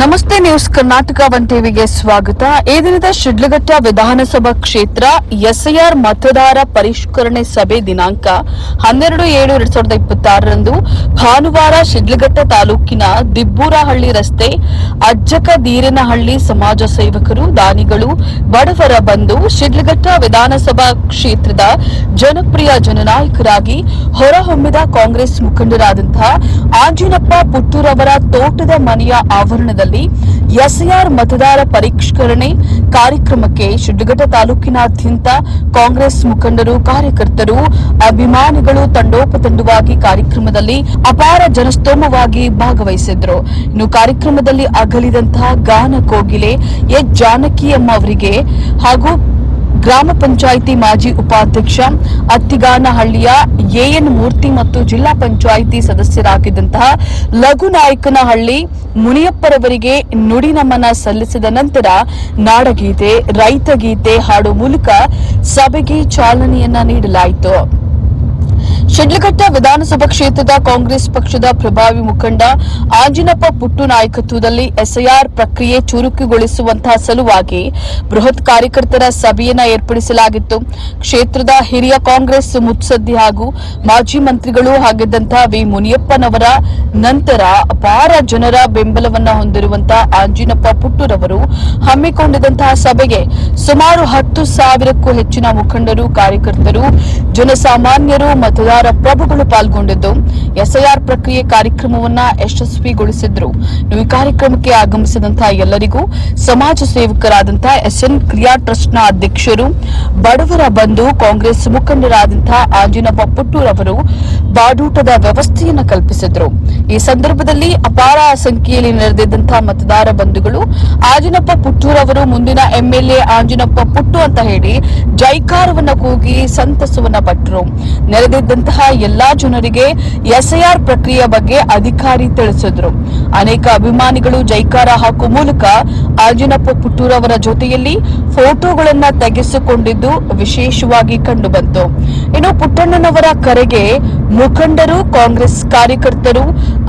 ನಮಸ್ತೆ news Karnataka one ಟಿವಿಗೆ ಸ್ವಾಗತ. ಈ ದಿನದ ಶಿಡ್ಲಘಟ್ಟ ವಿಧಾನಸಭಾ ಕ್ಷೇತ್ರ ಎಸ್ಐಆರ್ ಮತದಾರ ಪರಿಷ್ಕರಣೆ ಸಭೆ ದಿನಾಂಕ 12/7/2026 ಭಾನುವಾರ ಶಿಡ್ಲಘಟ್ಟ ತಾಲೂಕಿನ ದಿಬ್ಬೂರಹಳ್ಳಿ ರಸ್ತೆ ಅಜ್ಜಕ ದೀರನಹಳ್ಳಿ ಸಮಾಜ ಸೇವಕರು, ದಾನಿಗಳು, ಬಡವರ ಬಂಧು ಶಿಡ್ಲಘಟ್ಟ ವಿಧಾನಸಭಾ ಕ್ಷೇತ್ರದ ಜನಪ್ರಿಯ ಜನನಾಯಕರಾಗಿ ಹೊರಹೊಮ್ಮಿದ ಕಾಂಗ್ರೆಸ್ ಮುಖಂಡರಾದಂತಹ ಆಂಜಿನಪ್ಪ ಪುಟ್ಟೂರವರ ತೋಟದ ಮನೆಯ ಆವರಣದಲ್ಲಿ ಎಸ್ಐಆರ್ ಮತದಾರ ಪರಿಷ್ಕರಣೆ ಕಾರ್ಯಕ್ರಮಕ್ಕೆ ಶಿಡ್ಲಘಟ್ಟ ತಾಲೂಕಿನಾದ್ಯಂತ ಕಾಂಗ್ರೆಸ್ ಮುಖಂಡರು, ಕಾರ್ಯಕರ್ತರು, ಅಭಿಮಾನಿಗಳು ತಂಡೋಪತಂಡವಾಗಿ ಕಾರ್ಯಕ್ರಮದಲ್ಲಿ ಅಪಾರ ಜನಸ್ತೋಮವಾಗಿ ಭಾಗವಹಿಸಿದ್ರು. ಇನ್ನು ಕಾರ್ಯಕ್ರಮದಲ್ಲಿ ಅಗಲಿದಂತಹ ಗಾನ ಕೋಗಿಲೆ ಎಚ್ ಜಾನಕಿಯಮ್ಮ ಅವರಿಗೆ ಹಾಗೂ ಗ್ರಾಮ ಪಂಚಾಯಿತಿ ಮಾಜಿ ಉಪಾಧ್ಯಕ್ಷ ಅತ್ತಿಗಾನಹಳ್ಳಿಯ ಎಎನ್ ಮೂರ್ತಿ ಮತ್ತು ಜಿಲ್ಲಾ ಪಂಚಾಯಿತಿ ಸದಸ್ಯರಾಗಿದ್ದಂತಹ ಲಘುನಾಯಕನಹಳ್ಳಿ ಮುನಿಯಪ್ಪರವರಿಗೆ ನುಡಿ ನಮನ ಸಲ್ಲಿಸಿದ ನಂತರ ನಾಡಗೀತೆ, ರೈತಗೀತೆ ಹಾಡು ಮೂಲಕ ಸಭೆಗೆ ಚಾಲನೆಯನ್ನ ನೀಡಲಾಯಿತು. ಶಿಡ್ಲಘಟ್ಟ ವಿಧಾನಸಭಾ ಕ್ಷೇತ್ರದ ಕಾಂಗ್ರೆಸ್ ಪಕ್ಷದ ಪ್ರಭಾವಿ ಮುಖಂಡ ಆಂಜಿನಪ್ಪ ಪುಟ್ಟು ನಾಯಕತ್ವದಲ್ಲಿ ಎಸ್ಐಆರ್ ಪ್ರಕ್ರಿಯೆ ಚುರುಕುಗೊಳಿಸುವಂತಹ ಸಲುವಾಗಿ ಬೃಹತ್ ಕಾರ್ಯಕರ್ತರ ಸಭೆಯನ್ನ ಏರ್ಪಡಿಸಲಾಗಿತ್ತು. ಕ್ಷೇತ್ರದ ಹಿರಿಯ ಕಾಂಗ್ರೆಸ್ ಮುತ್ಸದ್ದಿ ಹಾಗೂ ಮಾಜಿ ಮಂತ್ರಿಗಳು ಆಗಿದ್ದಂತಹ ವಿ ಮುನಿಯಪ್ಪನವರ ನಂತರ ಅಪಾರ ಜನರ ಬೆಂಬಲವನ್ನ ಹೊಂದಿರುವಂತಹ ಆಂಜಿನಪ್ಪ ಪುಟ್ಟೂರವರು ಹಮ್ಮಿಕೊಂಡಿದ್ದಂತಹ ಸಭೆಗೆ ಸುಮಾರು 10,000ಕ್ಕೂ ಹೆಚ್ಚಿನ ಮುಖಂಡರು, ಕಾರ್ಯಕರ್ತರು, ಜನಸಾಮಾನ್ಯರು, ಮತದಾರ ಪ್ರಭುಗಳು ಪಾಲ್ಗೊಂಡಿದ್ದು ಎಸ್ಐಆರ್ ಪ್ರಕ್ರಿಯೆ ಕಾರ್ಯಕ್ರಮವನ್ನ ಯಶಸ್ವಿಗೊಳಿಸಿದ್ರು. ಈ ಕಾರ್ಯಕ್ರಮಕ್ಕೆ ಆಗಮಿಸಿದಂತಹ ಎಲ್ಲರಿಗೂ ಸಮಾಜ ಸೇವಕರಾದಂತಹ ಎಸ್ಎನ್ ಕ್ರಿಯಾ ಟ್ರಸ್ಟ್ನ ಅಧ್ಯಕ್ಷರು, ಬಡವರ ಬಂಧು, ಕಾಂಗ್ರೆಸ್ ಮುಖಂಡರಾದಂತಹ ಆಂಜಿನಪ್ಪ ಪುಟ್ಟೂರವರು ಬಾಡೂಟದ ವ್ಯವಸ್ಥೆಯನ್ನು ಕಲ್ಪಿಸಿದ್ರು. ಈ ಸಂದರ್ಭದಲ್ಲಿ ಅಪಾರ ಸಂಖ್ಯೆಯಲ್ಲಿ ನೆರೆದಿದ್ದಂತಹ ಮತದಾರ ಬಂಧುಗಳು ಆಂಜಿನಪ್ಪ ಪುಟ್ಟೂರವರು ಮುಂದಿನ ಎಂಎಲ್ಎ ಆಂಜಿನಪ್ಪ ಪುಟ್ಟು ಅಂತ ಹೇಳಿ ಜೈಕಾರವನ್ನ ಕೂಗಿ ಸಂತಸವನ್ನ ಪಟ್ಟರು. ನೆರೆದಿದ್ದಂತಹ ಎಲ್ಲಾ ಜನರಿಗೆ ಎಸ್ಐಆರ್ ಪ್ರಕ್ರಿಯೆ ಬಗ್ಗೆ ಅಧಿಕಾರಿ ತಿಳಿಸಿದ್ರು. ಅನೇಕ ಅಭಿಮಾನಿಗಳು ಜೈಕಾರ ಹಾಕುವ ಮೂಲಕ ಆಂಜಿನಪ್ಪ ಪುಟ್ಟೂರವರ ಜೊತೆಯಲ್ಲಿ ಫೋಟೋಗಳನ್ನ ತೆಗೆಸಿಕೊಂಡಿದ್ದು ವಿಶೇಷವಾಗಿ ಕಂಡುಬಂತು. ಇನ್ನು ಪುಟ್ಟಣ್ಣನವರ ಕರೆಗೆ ಮುಖಂಡರು, ಕಾಂಗ್ರೆಸ್ ಕಾರ್ಯಕರ್ತರು,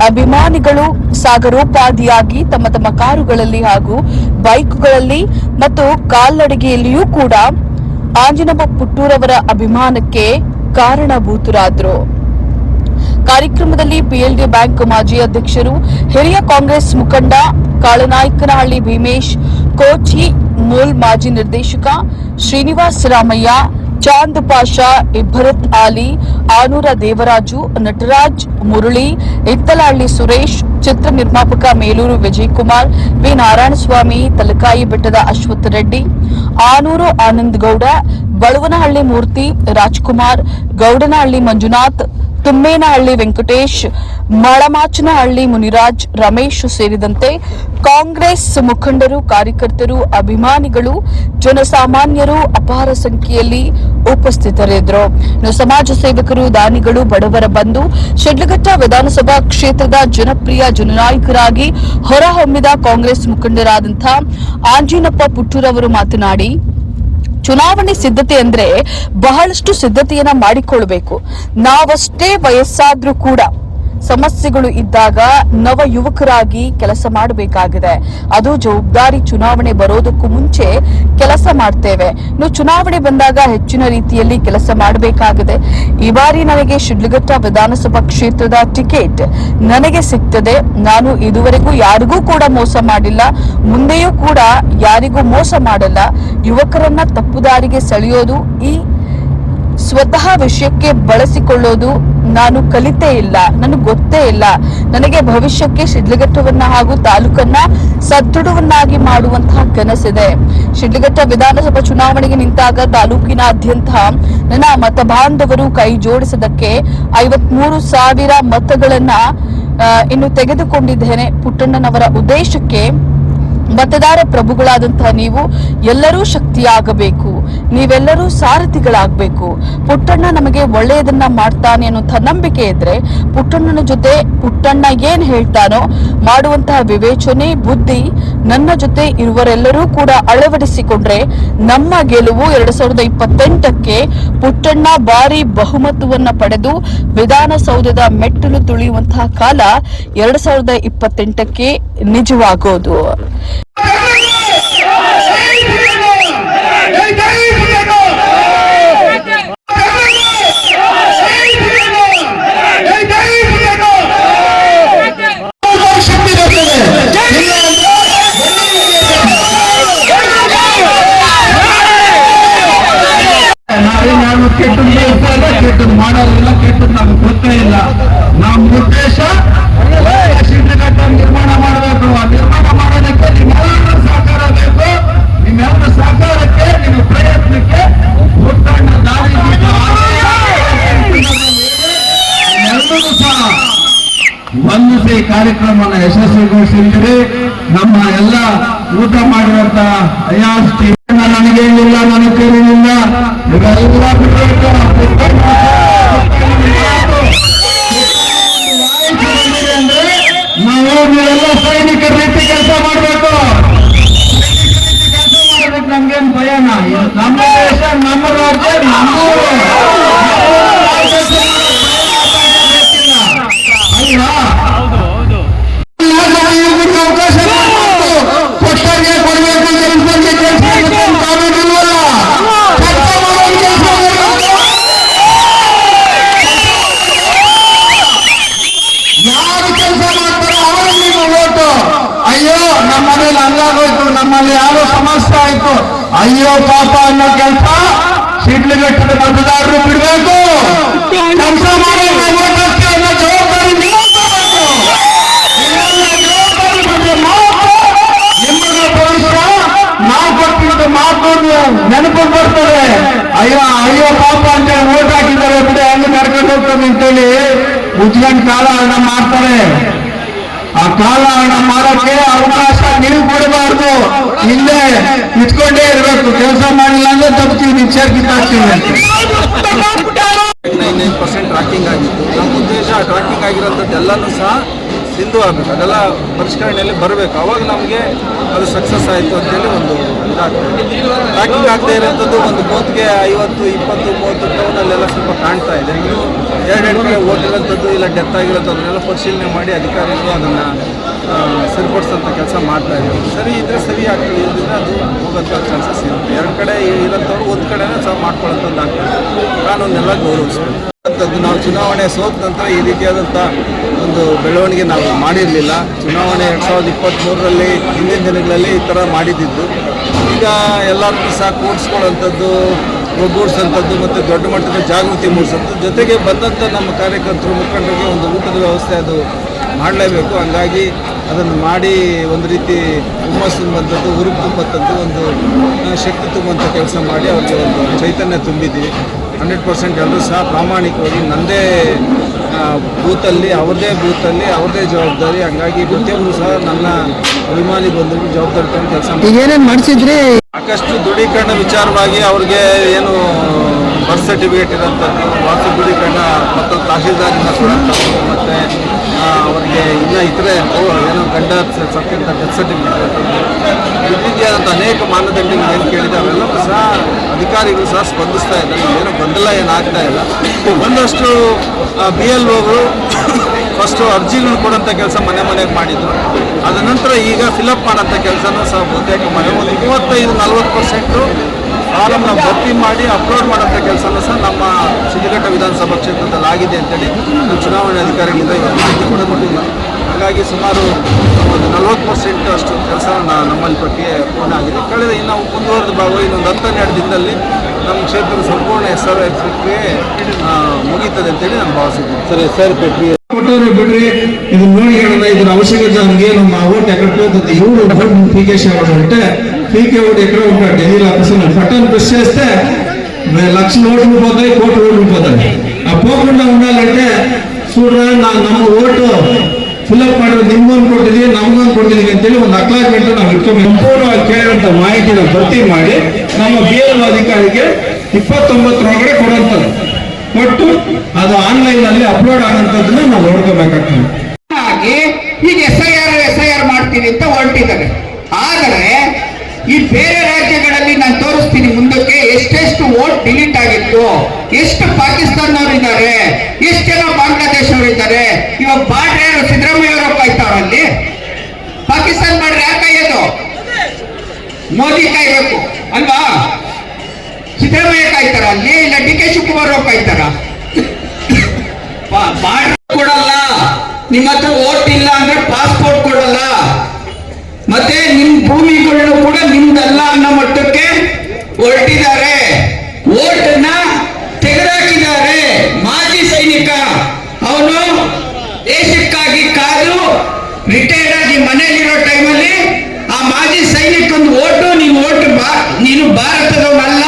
ಅಭಿಮಾನಿಗಳು ಸಾಗರೋಪಾದಿಯಾಗಿ ತಮ್ಮ ತಮ್ಮ ಕಾರುಗಳಲ್ಲಿ ಹಾಗೂ ಬೈಕ್ಗಳಲ್ಲಿ ಮತ್ತು ಕಾಲ್ನಡಿಗೆಯಲ್ಲಿಯೂ ಕೂಡ ಆಂಜಿನಪ್ಪ ಪುಟ್ಟೂರವರ ಅಭಿಮಾನಕ್ಕೆ ಕಾರಣಭೂತರಾದರು. ಕಾರ್ಯಕ್ರಮದಲ್ಲಿ ಪಿಎಲ್ಡಿ ಬ್ಯಾಂಕ್ ಮಾಜಿ ಅಧ್ಯಕ್ಷರು, ಹಿರಿಯ ಕಾಂಗ್ರೆಸ್ ಮುಖಂಡ ಕಾಳನಾಯಕನಹಳ್ಳಿ ಭೀಮೇಶ್, ಕೋಚಿ ಮೂಲ್ ಮಾಜಿ ನಿರ್ದೇಶಕ ಶ್ರೀನಿವಾಸ ರಾಮಯ್ಯ, ಚಾಂದ್ ಪಾಷಾ, ಇಬ್ಬರತ್ ಆಲಿ, ಆನೂರ ದೇವರಾಜು, ನಟರಾಜ್, ಮುರಳಿ, ಇತ್ತಲಹಳ್ಳಿ ಸುರೇಶ್, ಚಿತ್ರ ನಿರ್ಮಾಪಕ ಮೇಲೂರು ವಿಜಯಕುಮಾರ್, ವಿ ನಾರಾಯಣಸ್ವಾಮಿ, ತಲಕಾಯಿ ಬೆಟ್ಟದ ಅಶ್ವಥ್ ರೆಡ್ಡಿ, ಆನೂರು ಆನಂದ್ ಗೌಡ, ಬಳುವನಹಳ್ಳಿ ಮೂರ್ತಿ, ರಾಜ್ಕುಮಾರ್, ಗೌಡನಹಳ್ಳಿ ಮಂಜುನಾಥ್, ತುಮ್ಮೇನಹಳ್ಳಿ ವೆಂಕಟೇಶ್, ಮಳಮಾಚನಹಳ್ಳಿ ಮುನಿರಾಜ್, ರಮೇಶ್ ಸೇರಿದಂತೆ ಕಾಂಗ್ರೆಸ್ ಮುಖಂಡರು, ಕಾರ್ಯಕರ್ತರು, ಅಭಿಮಾನಿಗಳು, ಜನಸಾಮಾನ್ಯರು ಅಪಾರ ಸಂಖ್ಯೆಯಲ್ಲಿ ಉಪಸ್ಥಿತರಿದ್ದರು. ಸಮಾಜ ಸೇವಕರು, ದಾನಿಗಳು, ಬಡವರ ಬಂಧು ಶಿಡ್ಲಘಟ್ಟ ವಿಧಾನಸಭಾ ಕ್ಷೇತ್ರದ ಜನಪ್ರಿಯ ಜನನಾಯಕರಾಗಿ ಹೊರಹೊಮ್ಮಿದ ಕಾಂಗ್ರೆಸ್ ಮುಖಂಡರಾದಂತಹ ಆಂಜಿನಪ್ಪ ಪುಟ್ಟೂರವರು ಮಾತನಾಡಿ, ಚುನಾವಣೆ ಸಿದ್ಧತೆ ಅಂದ್ರೆ ಬಹಳಷ್ಟು ಸಿದ್ಧತೆಯನ್ನ ಮಾಡಿಕೊಳ್ಳಬೇಕು. ನಾವಷ್ಟೇ ವಯಸ್ಸಾದ್ರೂ ಕೂಡ ಸಮಸ್ಯೆಗಳು ಇದ್ದಾಗ ನವ ಯುವಕರಾಗಿ ಕೆಲಸ ಮಾಡಬೇಕಾಗಿದೆ. ಅದು ಜವಾಬ್ದಾರಿ. ಚುನಾವಣೆ ಬರೋದಕ್ಕೂ ಮುಂಚೆ ಕೆಲಸ ಮಾಡ್ತೇವೆ. ಇನ್ನು ಚುನಾವಣೆ ಬಂದಾಗ ಹೆಚ್ಚಿನ ರೀತಿಯಲ್ಲಿ ಕೆಲಸ ಮಾಡಬೇಕಾಗಿದೆ. ಈ ಬಾರಿ ನನಗೆ ಶಿಡ್ಲಘಟ್ಟ ವಿಧಾನಸಭಾ ಕ್ಷೇತ್ರದ ಟಿಕೆಟ್ ನನಗೆ ಸಿಗ್ತದೆ. ನಾನು ಇದುವರೆಗೂ ಯಾರಿಗೂ ಕೂಡ ಮೋಸ ಮಾಡಿಲ್ಲ, ಮುಂದೆಯೂ ಕೂಡ ಯಾರಿಗೂ ಮೋಸ ಮಾಡಲ್ಲ. ಯುವಕರನ್ನ ತಪ್ಪುದಾರಿಗೆ ಸೆಳೆಯೋದು, ಈ ಸ್ವತಃ ವಿಷಯಕ್ಕೆ ಬಳಸಿಕೊಳ್ಳೋದು ನಾನು ಕಲಿತೇ ಇಲ್ಲ, ನನಗೆ ಗೊತ್ತೇ ಇಲ್ಲ. ನನಗೆ ಭವಿಷ್ಯಕ್ಕೆ ಶಿಡ್ಲಘಟ್ಟವನ್ನ ಹಾಗೂ ತಾಲೂಕನ್ನ ಸದೃಢವನ್ನಾಗಿ ಮಾಡುವಂತಹ ಕನಸಿದೆ. ಶಿಡ್ಲಘಟ್ಟ ವಿಧಾನಸಭಾ ಚುನಾವಣೆಗೆ ನಿಂತಾಗ ತಾಲೂಕಿನಾದ್ಯಂತ ನನ್ನ ಮತಬಾಂಧವರು ಕೈ ಜೋಡಿಸದಕ್ಕೆ 53,000 ಮತಗಳನ್ನ ಇನ್ನು ತೆಗೆದುಕೊಂಡಿದ್ದೇನೆ. ಪುಟ್ಟಣ್ಣನವರ ಉದ್ದೇಶಕ್ಕೆ ಮತದಾರ ಪ್ರಭುಗಳಾದಂತಹ ನೀವು ಎಲ್ಲರೂ ಶಕ್ತಿಯಾಗಬೇಕು, ನೀವೆಲ್ಲರೂ ಸಾರಥಿಗಳಾಗಬೇಕು. ಪುಟ್ಟಣ್ಣ ನಮಗೆ ಒಳ್ಳೆಯದನ್ನ ಮಾಡ್ತಾನೆ ಅನ್ನುವಂತಹ ನಂಬಿಕೆ ಇದ್ರೆ ಪುಟ್ಟಣ್ಣನ ಜೊತೆ ಪುಟ್ಟಣ್ಣ ಏನ್ ಹೇಳ್ತಾನೋ ಮಾಡುವಂತಹ ವಿವೇಚನೆ, ಬುದ್ಧಿ ನನ್ನ ಜೊತೆ ಇರುವರೆಲ್ಲರೂ ಕೂಡ ಅಳವಡಿಸಿಕೊಂಡ್ರೆ ನಮ್ಮ ಗೆಲುವು 2028ಕ್ಕೆ ಪುಟ್ಟಣ್ಣ ಭಾರಿ ಬಹುಮತವನ್ನ ಪಡೆದು ವಿಧಾನಸೌಧದ ಮೆಟ್ಟಲು ತುಳಿಯುವಂತಹ ಕಾಲ 2028ಕ್ಕೆ ನಿಜವಾಗೋದು. ಕೆಟ್ಟದ್ದು ಮಾಡೋದಿಲ್ಲ, ಕೆಟ್ಟದ್ದು ನಮ್ಗೆ ಗೊತ್ತೇ ಇಲ್ಲ. ನಮ್ಮ ಉದ್ದೇಶ ಶಿಡ್ಲಘಟ್ಟ ನಿರ್ಮಾಣ ಮಾಡಬೇಕು. ಆ ನಿರ್ಮಾಣ ಮಾಡೋದಕ್ಕೆ ನಿಮ್ಮೆಲ್ಲರ ಸಹಕಾರ ಬೇಕು. ನಿಮ್ಮೆಲ್ಲರ ಸಹಕಾರಕ್ಕೆ, ನಿಮ್ಮ ಪ್ರಯತ್ನಕ್ಕೆ ಪುಟ್ಟಣ್ಣ ದಾರಿ ಎಲ್ಲರೂ ಸಹ ವಂದಿಸಿ ಕಾರ್ಯಕ್ರಮವನ್ನು ಯಶಸ್ವಿಗೊಳಿಸಿದ್ದೀರಿ. ನಮ್ಮ ಎಲ್ಲ ಊಟ ಮಾಡಿರುವಂತ ಅಯಾಸ್ ಟೀಮ್ ನನಗೇನಿಲ್ಲ, ನನಗೆ ಕೇಳಿಲ್ಲ, ಇವೆಲ್ಲ ಬಿಡಬೇಕು. ಅಂದ್ರೆ ನಾವು ನೀವೆಲ್ಲ ಸೈನಿಕರ ರೀತಿ ಕೆಲಸ ಮಾಡಬೇಕು. ಕೆಲಸ ಮಾಡಬೇಕು, ನಮ್ಗೇನು ಭಯನ? ನಮ್ಮ ದೇಶ, ನಮ್ಮ ರಾಜ್ಯ, ನಮ್ಮ ಅವಕಾಶ ಕೊಟ್ಟಾಗೆ ಕೊಡಬೇಕು. ಕೆಲಸಕ್ಕೆ ಕೆಲಸ ತಾವೇನಿಲ್ವಲ್ಲ, ಕೆಲಸ ಮಾಡೋ ಕೆಲಸ ಯಾರು ಕೆಲಸ ಮಾಡ್ತಾರೋ ಅವರಿಗೆ ಓಟು. ಅಯ್ಯೋ ನಮ್ಮ ಮನೇಲಿ ಹಂಗಾಗೋಯ್ತು, ನಮ್ಮಲ್ಲಿ ಯಾರೋ ಸಮಸ್ಯೆ ಆಯ್ತು, ಅಯ್ಯೋ ಪಾಪ ಅನ್ನೋ ಕೆಲಸ ಶಿಡ್ಲಘಟ್ಟದ ಮತದಾರರು ಬಿಡಬೇಕು. ಕೆಲಸ ಮಾಡೋ ಓಟ್ ಹಾಕಿ ಅನ್ನೋ ಜವಾಬ್ದಾರಿ ನೀವು ತಗೋಬೇಕು. ನಿಮಗೆ ಭವಿಷ್ಯ ನಾವು ಕೊಟ್ಟಿರೋದು ಮಾತು ನೆನಪು ಬರ್ತದೆ. ಅಯ್ಯೋ ಅಯ್ಯೋ ಪಾಪ ಅಂತ ಓಟ್ ಹಾಕಿದ್ದಾರೆ ಬಿಡಿ, ಹೆಂಗ್ ನಡ್ಕೊಂಡು ಹೋಗ್ತದೆ ಅಂತೇಳಿ ಉಜ್ಜನ್ ಕಾಲಹರಣ ಮಾಡ್ತಾರೆ. ಆ ಕಾಲಹರಣ ಮಾಡೋಕ್ಕೆ ಅವಕಾಶ ನೀವು ಕೊಡಬಾರ್ದು. ಇಲ್ಲೇ ಇಟ್ಕೊಂಡೇ ಇರಬೇಕು. ಕೆಲಸ ಮಾಡಿಲ್ಲ ಅಂದ್ರೆ ತಪ್ತೀವಿ, ನಿಶ್ಚಯ ಕಿತ್ತಾಗ್ತೀವಿ ಅಂತ. 99% ಟ್ರ್ಯಾಕಿಂಗ್ ಆಗಿತ್ತು. ನಮ್ಮ ಉದ್ದೇಶ ಟ್ರ್ಯಾಕಿಂಗ್ ಆಗಿರೋಂಥದ್ದು ಎಲ್ಲನೂ ಸಹ ಸಿಂಧು ಆಗಬೇಕು, ಅದೆಲ್ಲ ಪರಿಷ್ಕರಣೆಯಲ್ಲಿ ಬರಬೇಕು. ಅವಾಗ ನಮಗೆ ಅದು ಸಕ್ಸಸ್ ಆಯಿತು ಅಂತೇಳಿ ಒಂದು ಇದಾಗ್ತದೆ. ಟ್ರ್ಯಾಕಿಂಗ್ ಆಗದೆ ಇರೋಂಥದ್ದು ಒಂದು ಬೂತ್ಗೆ 50, 20, 30 ಟೌನಲ್ಲೆಲ್ಲ ಸ್ವಲ್ಪ ಕಾಣ್ತಾ ಇದೆ. ಇನ್ನು ಎರಡೆರಡು ಕಡೆ ಓಟಿರೋಂಥದ್ದು ಇಲ್ಲ ಡೆತ್ ಆಗಿರೋಂಥದ್ದನ್ನೆಲ್ಲ ಪರಿಶೀಲನೆ ಮಾಡಿ ಅಧಿಕಾರಿಗಳು ಅದನ್ನು ಸರಿಪಡಿಸೋಂಥ ಕೆಲಸ ಮಾಡ್ತಾ ಇದ್ದಾರೆ. ಸರಿ ಇದ್ರೆ ಸರಿ ಆಗ್ತದೆ, ಇಲ್ಲದಿದ್ರೆ ಅದು ಹೋಗೋಂಥ ಚಾನ್ಸಸ್ ಇರುತ್ತೆ. ಎರಡು ಕಡೆ ಇರೋಂಥವ್ರು ಒಂದು ಕಡೆನೇ ಸಹ ಮಾಡ್ಕೊಳ್ಳೋಂಥದ್ದು ಆಗ್ತದೆ. ಕಾನೂನೆಲ್ಲ ಗೌರವಿಸ್ಬೇಕು. ನಾವು ಚುನಾವಣೆ ಸೋತ ನಂತರ ಈ ರೀತಿಯಾದಂಥ ಒಂದು ಬೆಳವಣಿಗೆ ನಾವು ಮಾಡಿರಲಿಲ್ಲ. ಚುನಾವಣೆ 2023ರಲ್ಲಿ ಹಿಂದಿನ ದಿನಗಳಲ್ಲಿ ಈ ಥರ ಮಾಡಿದ್ದು. ಈಗ ಎಲ್ಲರಿಗೂ ಸಹ ಕೂಡಿಸ್ಕೊಳ್ಳೋಂಥದ್ದು, ಒಗ್ಗೂಡಿಸೋಂಥದ್ದು ಮತ್ತು ದೊಡ್ಡ ಮಟ್ಟದ ಜಾಗೃತಿ ಮೂಡಿಸೋಂಥದ್ದು, ಜೊತೆಗೆ ಬಂದಂಥ ನಮ್ಮ ಕಾರ್ಯಕರ್ತರು ಮುಖಂಡರಿಗೆ ಒಂದು ಊಟದ ವ್ಯವಸ್ಥೆ ಅದು ಮಾಡಲೇಬೇಕು. ಹಂಗಾಗಿ ಅದನ್ನು ಮಾಡಿ ಒಂದು ರೀತಿ ಹುಮ್ಮಸ್ಸು ತುಂಬಂಥದ್ದು, ಹುರುಪು ತುಂಬಂಥದ್ದು, ಒಂದು ಶಕ್ತಿ ತುಂಬುವಂಥ ಕೆಲಸ ಮಾಡಿ ಅವರಿಗೆ ಒಂದು ಚೈತನ್ಯ ತುಂಬಿದ್ದೀವಿ. 100% ಎಲ್ಲರೂ ಸಹ ಪ್ರಾಮಾಣಿಕವಾಗಿ ನನ್ನದೇ ಬೂತಲ್ಲಿ, ಅವ್ರದ್ದೇ ಜವಾಬ್ದಾರಿ. ಹಂಗಾಗಿ ಪ್ರತಿಯೊಬ್ಬರು ಸಹ ನನ್ನ ಅಭಿಮಾನಿ ಬಂಧುಗಳು ಜವಾಬ್ದಾರಿ ತಗೊಂಡು ಕೆಲಸ ಮಾಡಿ ಏನೇನು ಮಾಡಿಸಿದ್ರಿ? ಸಾಕಷ್ಟು ದೃಢೀಕರಣ ವಿಚಾರವಾಗಿ ಅವ್ರಿಗೆ ಏನು ಬರ್ತ್ ಸರ್ಟಿಫಿಕೇಟ್ ಇರೋಂಥದ್ದು, ವಾಸು ದೃಢೀಕರಣ ಮತ್ತು ತಹಸೀಲ್ದಾರಿಂದ ಕೊಡೋಂಥದ್ದು, ಮತ್ತು ಅವರಿಗೆ ಇನ್ನೂ ಇತರೆ ಏನೋ ಗಂಡ ಸತ್ತಿಂತ ಡೆತ್ ಸರ್ಟಿಫಿಕೇಟ್, ಈ ರೀತಿಯಾದಂಥ ಅನೇಕ ಮಾನದಂಡಗಳು ಏನು ಕೇಳಿದೆ ಅವೆಲ್ಲವೂ ಸಹ ಅಧಿಕಾರಿಗಳು ಸಹ ಸ್ಪಂದಿಸ್ತಾ ಇದ್ದಾರೆ. ಏನೋ ಗೊಂದಲ ಏನಾಗ್ತಾ ಇಲ್ಲ. ಒಂದಷ್ಟು BLOಗಳು ಫಸ್ಟು ಅರ್ಜಿಗಳು ಕೊಡೋಂಥ ಕೆಲಸ ಮನೆಗೆ ಮಾಡಿದ್ರು. ಅದ ನಂತರ ಈಗ ಫಿಲಪ್ ಮಾಡೋಂಥ ಕೆಲಸನೂ ಸಹ ಬಹುತೇಕ ಒಂದು 35-40% ಫಾರಮ್ನ ಭರ್ತಿ ಮಾಡಿ ಅಪ್ಲೋಡ್ ಮಾಡೋಂಥ ಕೆಲಸನೂ ಸಹ ನಮ್ಮ ಶಿಡ್ಲಘಟ್ಟ ವಿಧಾನಸಭಾ ಕ್ಷೇತ್ರದಲ್ಲಿ ಆಗಿದೆ ಅಂತೇಳಿ ಚುನಾವಣೆ ಅಧಿಕಾರಿಗಳಿಂದ ಇವತ್ತು ಮಾಹಿತಿ ಕೂಡ ಕೊಟ್ಟಿಲ್ಲ. ಹಾಗಾಗಿ ಸುಮಾರು ಒಂದು 40% ಅಷ್ಟು ಕೆಲಸ ನಮ್ಮಲ್ಲಿ ಪಟ್ಟಿಗೆ ಪೂರ್ಣ ಆಗಿದೆ. ಕಳೆದ ಇನ್ನು ಮುಂದುವರೆದ ಭಾಗ ಇನ್ನೊಂದು 10-12 ದಿನದಲ್ಲಿ ನಮ್ಮ ಕ್ಷೇತ್ರದ ಸಂಪೂರ್ಣ SRI ಪ್ರಕ್ರಿಯೆ ಮುಗೀತದೆ ಅಂತೇಳಿ ನಾನು ಭಾವಿಸಿದ್ದೀನಿ. ಸರ್ ಪ್ರಕ್ರಿಯೆ ಕೊಟ್ಟವ್ರೆ ಬಿಡ್ರಿ, ಇದು ನೋಡಿ ಹೇಳೋಣ, ಇದ್ರ ಅವಶ್ಯಕತೆ ನಮ್ಗೆ ನಮ್ಮ ಓಟ್ ಎಕಡೆ పోతుంది. ఎవరు ఓట్ పీకేసే వాడు అంటే పీకే ఓటు ఎక్కడ ఉంటాడు ఢిల్లీలో ఆఫీసులో బటన్ ప్రెస్ చేస్తే లక్షల ఓట్లు పోతాయి, కోటి ఓట్లు పోతాయి. ఆ పోకుండా ఉండాలంటే చూడరా ನಮ್ಮ ಓಟು ಫಿಲಪ್ ಮಾಡಿದ್ರೆ ನಿಮ್ಗೊಂದು ಕೊಟ್ಟಿದ್ದೀವಿ, ನಮ್ಗೊಂದು ಕೊಟ್ಟಿದ್ದೀವಿ ಅಂತೇಳಿ ಒಂದು ಅಕ್ಲಾಜ್ಮೆಂಟ್ ನಾವು ಇಟ್ಕೊಂಡು ಸಂಪೂರ್ಣವಾಗಿ ಕೇಳಿದಂಥ ಮಾಹಿತಿನ ಭರ್ತಿ ಮಾಡಿ ನಮ್ಮ BLO ಅಧಿಕಾರಿಗೆ 29 ಕೊಡುವಂಥದ್ದು ಕೊಟ್ಟು ಅದು ಆನ್ಲೈನ್ ಅಲ್ಲಿ ಅಪ್ಲೋಡ್ ಆಗೋಂಥದ್ದನ್ನ ನಾವು ನೋಡ್ಕೋಬೇಕಾಗ್ತದೆ. ಹಾಗೆ ಈಗ SIR ಮಾಡ್ತೀವಿ ಅಂತ ಹೊರಟಿದ್ದಾರೆ. ಆದರೆ ಈ ಬೇರೆ ರಾಜ್ಯಗಳಲ್ಲಿ ನಾನು ತೋರಿಸ್ತೀನಿ ಮುಂದಕ್ಕೆ ಎಷ್ಟೆಷ್ಟು ವೋಟ್ ಡಿಲೀಟ್ ಆಗಿತ್ತು, ಎಷ್ಟು ಪಾಕಿಸ್ತಾನದವ್ರು ಇದ್ದಾರೆ, ಎಷ್ಟು ಜನ ಬಾಂಗ್ಲಾದೇಶವ್ರು ಇದ್ದಾರೆ. ಇವಾಗ ಬಾರ್ಡ್ರ್ ಯಾರು ಸಿದ್ದರಾಮಯ್ಯ ಅವರು ಕಾಯ್ತಾರಲ್ಲಿ, ಪಾಕಿಸ್ತಾನ ಬಾರ್ಡ್ರ್ ಯಾರು ಕಾಯೋದು? ಮೋದಿ ಕಾಯ್ಬೇಕು ಅಲ್ವಾ? ಸಿದ್ದರಾಮಯ್ಯ ಕಾಯ್ತಾರ ಅಲ್ಲಿ, ಇಲ್ಲ ಡಿ ಕೆ ಶಿವಕುಮಾರ್ ಅವ್ರು ಕಾಯ್ತಾರ? ಬಾರ್ಡ್ರ್ ಕೊಡಲ್ಲ, ನಿಮ್ಮ ಹತ್ರ ವೋಟ್ ಇಲ್ಲ ಅಂದ್ರೆ ಪಾಸ್ಪೋರ್ಟ್ ಕೊಡಲ್ಲ, ಮತ್ತೆ ನಿಮ್ ಭೂಮಿಗಳನ್ನು ಕೂಡ ನಿಮ್ದಲ್ಲ ಅನ್ನೋ ಮಟ್ಟಕ್ಕೆ ಹೊರಟಿದ್ದಾರೆ. ವೋಟನ್ನ ತೆಗೆದಾಕಿದ್ದಾರೆ. ಮಾಜಿ ಸೈನಿಕ ಅವನು ದೇಶಕ್ಕಾಗಿ ಕಾದು ರಿಟೈರ್ಡ್ ಆಗಿ ಮನೆಯಲ್ಲಿರೋ ಟೈಮಲ್ಲಿ ಆ ಮಾಜಿ ಸೈನಿಕಂದು ಓಟು, ನೀನು ಭಾರತದವನಲ್ಲ,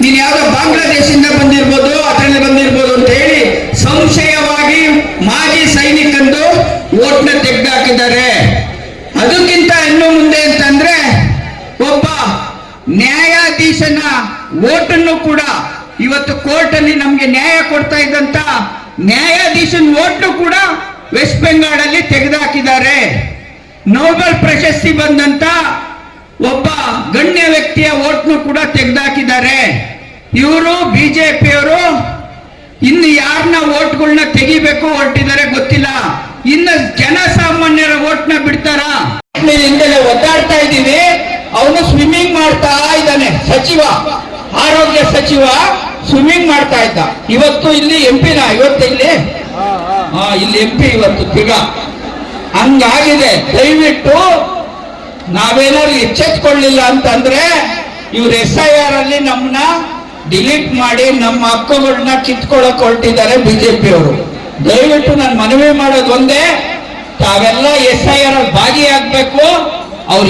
ನೀನು ಯಾವ್ದೋ ಬಾಂಗ್ಲಾದೇಶದಿಂದ ಬಂದಿರ್ಬೋದು, ಅದರಲ್ಲಿ ಬಂದಿರ್ಬೋದು ಅಂತ ಹೇಳಿ ಸಂಶಯವಾಗಿ ಮಾಜಿ ಸೈನಿಕಂದು ಓಟ್ನ ತೆಗೆದಾಕಿದ್ದಾರೆ. ಅದಕ್ಕಿಂತ ಇನ್ನು ಮುಂದೆ ಅಂತಂದ್ರೆ ಒಬ್ಬ ನ್ಯಾಯಾಧೀಶನ ಓಟನ್ನು ಕೂಡ ಇವತ್ತು ಕೋರ್ಟ್ ಅಲ್ಲಿ ನಮ್ಗೆ ನ್ಯಾಯ ಕೊಡ್ತಾ ಇದ್ದಂತ ನ್ಯಾಯಾಧೀಶನ ಓಟು ಕೂಡ ವೆಸ್ಟ್ ಬೆಂಗಾಲ್ ಅಲ್ಲಿ ತೆಗೆದುಹಾಕಿದ್ದಾರೆ. ನೊಬೆಲ್ ಪ್ರಶಸ್ತಿ ಬಂದಂತ ಒಬ್ಬ ಗಣ್ಯ ವ್ಯಕ್ತಿಯ ಓಟ್ನು ಕೂಡ ತೆಗೆದುಹಾಕಿದ್ದಾರೆ. ಇವರು ಬಿಜೆಪಿಯವರು ಇನ್ನು ಯಾರನ್ನ ಓಟ್ಗಳನ್ನ ತೆಗಿಬೇಕು ಹೊರಟಿದ್ದಾರೆ ಗೊತ್ತಿಲ್ಲ. ಇನ್ನು ಜನಸಾಮಾನ್ಯರ ಓಟ್ನ ಬಿಡ್ತಾರ? ಹಿಂದೆಲೆ ಒದ್ದಾಡ್ತಾ ಇದ್ದೀವಿ. ಅವನು ಸ್ವಿಮ್ಮಿಂಗ್ ಮಾಡ್ತಾ ಇದ್ದಾನೆ, ಸಚಿವ, ಆರೋಗ್ಯ ಸಚಿವ ಸ್ವಿಮ್ಮಿಂಗ್ ಮಾಡ್ತಾ ಇದ್ದ. ಇವತ್ತು ಇಲ್ಲಿ ಎಂಪಿನ, ಇವತ್ತು ಇಲ್ಲಿ ಎಂಪಿ ಇವತ್ತು ತಿಗ. ಹಂಗಾಗಿದೆ. ದಯವಿಟ್ಟು ನಾವೇನಾದ್ರು ಎಚ್ಚೆತ್ಕೊಳ್ಳಿಲ್ಲ ಅಂತಂದ್ರೆ ಇವ್ರು SIR ಅಲ್ಲಿ ನಮ್ಮನ್ನ ಡಿಲೀಟ್ ಮಾಡಿ ನಮ್ಮ ಹಕ್ಕುಗಳನ್ನ ಕಿತ್ಕೊಳ್ಳಕ್ ಹೊರಟಿದ್ದಾರೆ ಬಿಜೆಪಿ ಅವರು. ದಯವಿಟ್ಟು ನಾನು ಮನವಿ ಮಾಡೋದು ಒಂದೇ, ತಾವೆಲ್ಲ SIR ಅಲ್ಲಿ ಭಾಗಿಯಾಗಬೇಕು. ಅವ್ರು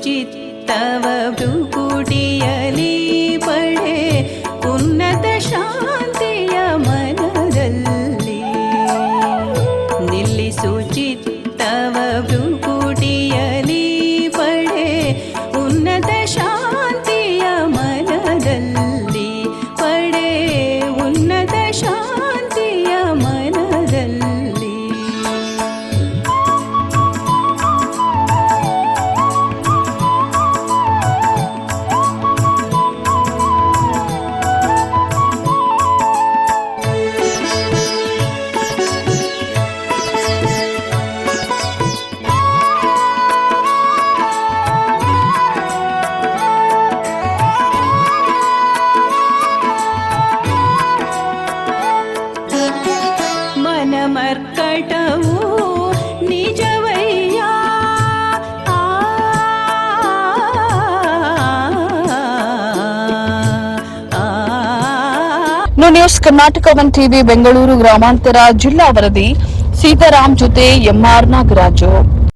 ಚಿತ್ತವ ಭ್ರುಕುಟಿಯಲಿ ಪಡೆ ಉನ್ನತ ಶಾಂತಿಯ ಮನದಲ್ಲಿ. ನಿಲ್ಲಿಸು ಚಿತ್ತವ ಭ್ರುಕುಟಿಯಲಿ ಪಡೆ ಉನ್ನತ ಶಾಂತಿಯ ಮನದಲ್ಲಿ, ಪಡೆ ಉನ್ನತ ಶಾಂತಿಯ ಮನದಲ್ಲಿ. ಮರ್ಕಟವು ನಿಜವಯ್ಯ. ನ್ಯೂಸ್ ಕರ್ನಾಟಕ 1 ಟಿವಿ ಬೆಂಗಳೂರು ಗ್ರಾಮಾಂತರ ಜಿಲ್ಲಾ ವರದಿ. ಸೀತಾರಾಮ್ ಜೊತೆ MR ನಾಗರಾಜು.